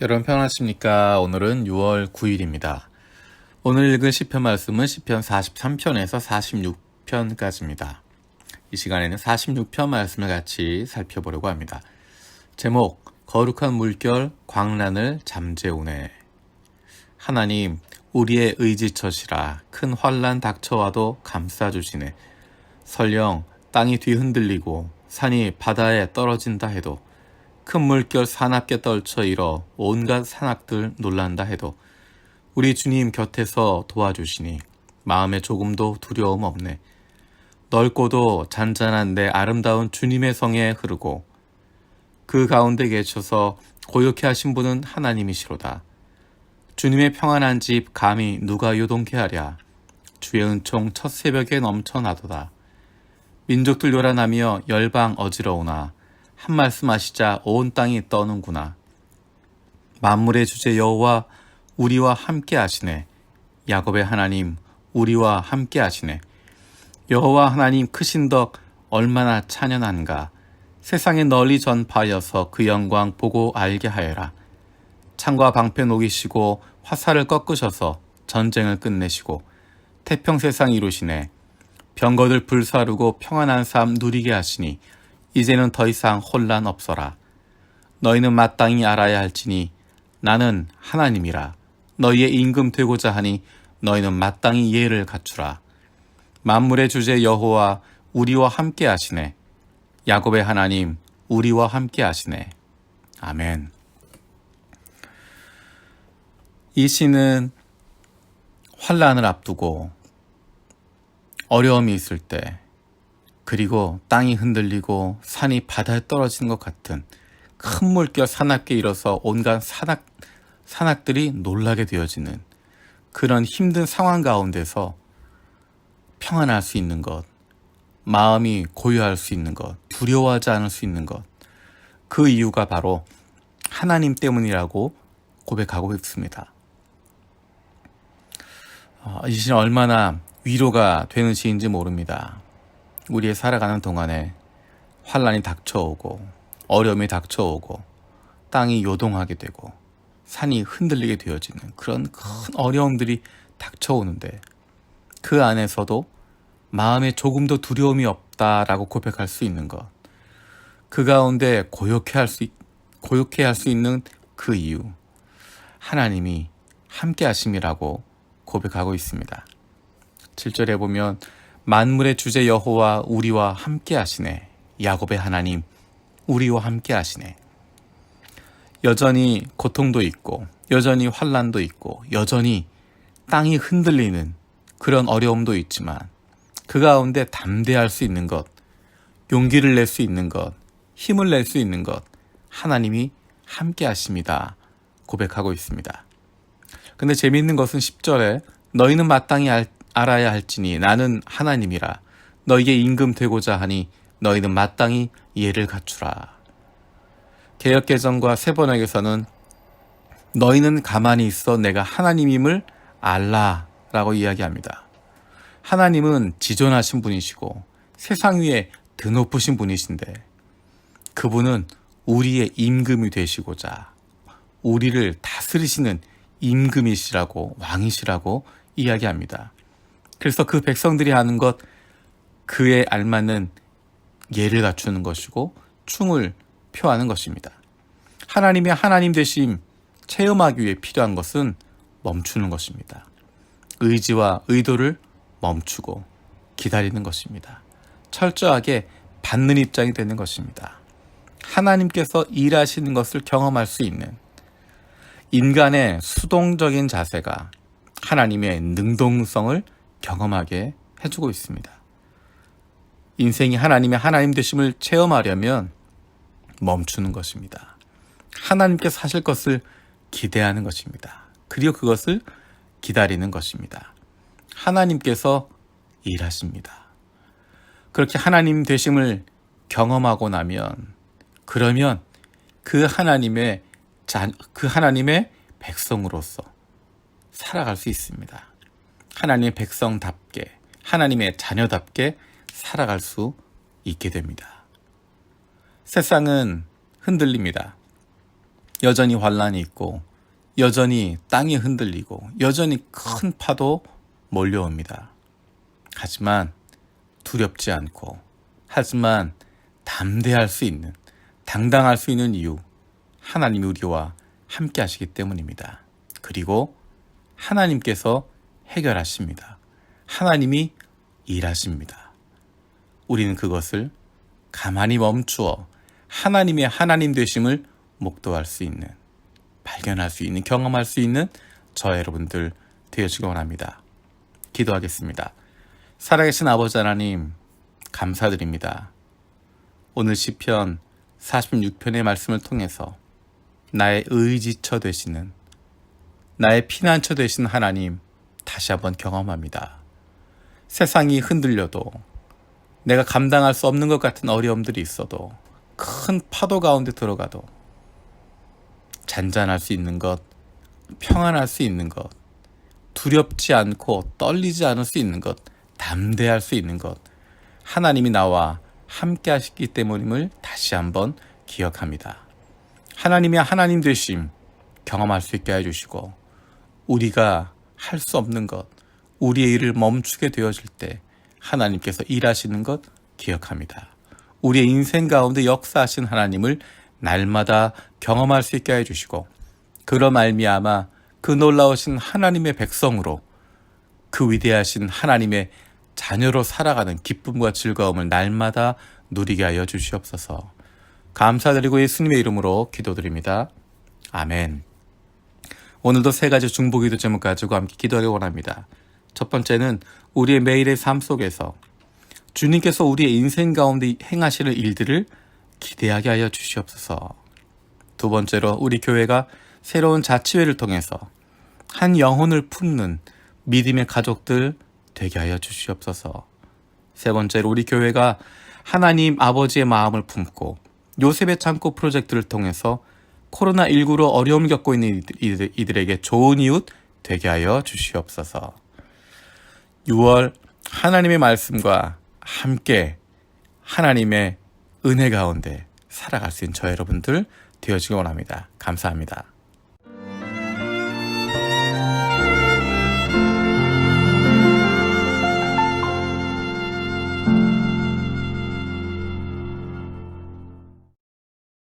여러분 평안하십니까? 오늘은 6월 9일입니다. 오늘 읽은 시편 말씀은 시편 43편에서 46편까지입니다. 이 시간에는 46편 말씀을 같이 살펴보려고 합니다. 제목, 거룩한 물결 광란을 잠재우네. 하나님, 우리의 의지처시라 큰 환난 닥쳐와도 감싸주시네. 설령 땅이 뒤흔들리고 산이 바다에 떨어진다 해도 큰 물결 사납게 떨쳐 일어 온갖 산악들 놀란다 해도 우리 주님 곁에서 도와주시니 마음에 조금도 두려움 없네. 넓고도 잔잔한 내 아름다운 주님의 성에 흐르고 그 가운데 계셔서 고요케 하신 분은 하나님이시로다. 주님의 평안한 집 감히 누가 요동케 하랴. 주의 은총 첫 새벽에 넘쳐나도다. 민족들 요란하며 열방 어지러우나 한 말씀 하시자 온 땅이 떠는구나. 만물의 주제 여호와 우리와 함께 하시네. 야곱의 하나님 우리와 함께 하시네. 여호와 하나님 크신 덕 얼마나 찬연한가. 세상에 널리 전파하여서 그 영광 보고 알게 하여라. 창과 방패 녹이시고 화살을 꺾으셔서 전쟁을 끝내시고 태평세상 이루시네. 병거들 불사르고 평안한 삶 누리게 하시니 이제는 더 이상 혼란 없어라. 너희는 마땅히 알아야 할지니 나는 하나님이라. 너희의 임금 되고자 하니 너희는 마땅히 예를 갖추라. 만물의 주제 여호와 우리와 함께 하시네. 야곱의 하나님 우리와 함께 하시네. 아멘. 이 시는 환난을 앞두고 어려움이 있을 때 그리고 땅이 흔들리고 산이 바다에 떨어지는 것 같은 큰 물결 사납게 일어서 온갖 산악들이 놀라게 되어지는 그런 힘든 상황 가운데서 평안할 수 있는 것, 마음이 고요할 수 있는 것, 두려워하지 않을 수 있는 것, 그 이유가 바로 하나님 때문이라고 고백하고 있습니다. 이 시는 얼마나 위로가 되는 시인지 모릅니다. 우리의 살아가는 동안에 환난이 닥쳐오고 어려움이 닥쳐오고 땅이 요동하게 되고 산이 흔들리게 되어지는 그런 큰 어려움들이 닥쳐오는데 그 안에서도 마음에 조금도 두려움이 없다라고 고백할 수 있는 것, 그 가운데 고요케 할 수 있는 그 이유, 하나님이 함께 하심이라고 고백하고 있습니다. 7절에 보면 만물의 주제 여호와 우리와 함께 하시네. 야곱의 하나님 우리와 함께 하시네. 여전히 고통도 있고 여전히 환난도 있고 여전히 땅이 흔들리는 그런 어려움도 있지만 그 가운데 담대할 수 있는 것, 용기를 낼 수 있는 것, 힘을 낼 수 있는 것, 하나님이 함께 하십니다 고백하고 있습니다. 근데 재미있는 것은 10절에 너희는 마땅히 알아야 할지니 나는 하나님이라. 너희의 임금 되고자 하니 너희는 마땅히 예를 갖추라. 개역개정과 세번역에서는 너희는 가만히 있어 내가 하나님임을 알라라고 이야기합니다. 하나님은 지존하신 분이시고 세상 위에 드높으신 분이신데 그분은 우리의 임금이 되시고자 우리를 다스리시는 임금이시라고 왕이시라고 이야기합니다. 그래서 그 백성들이 하는 것, 그에 알맞는 예를 갖추는 것이고 충을 표하는 것입니다. 하나님의 하나님 되심 체험하기 위해 필요한 것은 멈추는 것입니다. 의지와 의도를 멈추고 기다리는 것입니다. 철저하게 받는 입장이 되는 것입니다. 하나님께서 일하시는 것을 경험할 수 있는 인간의 수동적인 자세가 하나님의 능동성을 경험하게 해주고 있습니다. 인생이 하나님의 하나님 되심을 체험하려면 멈추는 것입니다. 하나님께서 하실 것을 기대하는 것입니다. 그리고 그것을 기다리는 것입니다. 하나님께서 일하십니다. 그렇게 하나님 되심을 경험하고 나면 그러면 그 하나님의 백성으로서 살아갈 수 있습니다. 하나님의 백성답게, 하나님의 자녀답게 살아갈 수 있게 됩니다. 세상은 흔들립니다. 여전히 환란이 있고 여전히 땅이 흔들리고 여전히 큰 파도 몰려옵니다. 하지만 두렵지 않고 하지만 담대할 수 있는 당당할 수 있는 이유 하나님이 우리와 함께 하시기 때문입니다. 그리고 하나님께서 해결하십니다. 하나님이 일하십니다. 우리는 그것을 가만히 멈추어 하나님의 하나님 되심을 목도할 수 있는, 발견할 수 있는, 경험할 수 있는 저 여러분들 되어지기 원합니다. 기도하겠습니다. 살아계신 아버지 하나님 감사드립니다. 오늘 시편 46편의 말씀을 통해서 나의 의지처 되시는, 나의 피난처 되신 하나님 다시 한번 경험합니다. 세상이 흔들려도 내가 감당할 수 없는 것 같은 어려움들이 있어도 큰 파도 가운데 들어가도 잔잔할 수 있는 것, 평안할 수 있는 것, 두렵지 않고 떨리지 않을 수 있는 것, 담대할 수 있는 것, 하나님이 나와 함께 하시기 때문임을 다시 한번 기억합니다. 하나님의 하나님 되심 경험할 수 있게 해주시고 우리가 할 수 없는 것, 우리의 일을 멈추게 되어질 때 하나님께서 일하시는 것 기억합니다. 우리의 인생 가운데 역사하신 하나님을 날마다 경험할 수 있게 해주시고 그러 말미암아 그 놀라우신 하나님의 백성으로 그 위대하신 하나님의 자녀로 살아가는 기쁨과 즐거움을 날마다 누리게 하여 주시옵소서. 감사드리고 예수님의 이름으로 기도드립니다. 아멘. 오늘도 3가지 중보기도 제목 가지고 함께 기도하기 원합니다. 첫 번째는 우리의 매일의 삶 속에서 주님께서 우리의 인생 가운데 행하실 일들을 기대하게 하여 주시옵소서. 두 번째로 우리 교회가 새로운 자치회를 통해서 한 영혼을 품는 믿음의 가족들 되게 하여 주시옵소서. 세 번째로 우리 교회가 하나님 아버지의 마음을 품고 요셉의 창고 프로젝트를 통해서 코로나19로 어려움을 겪고 있는 이들에게 좋은 이웃 되게 하여 주시옵소서. 6월 하나님의 말씀과 함께 하나님의 은혜 가운데 살아갈 수 있는 저 여러분들 되어지기 원합니다. 감사합니다.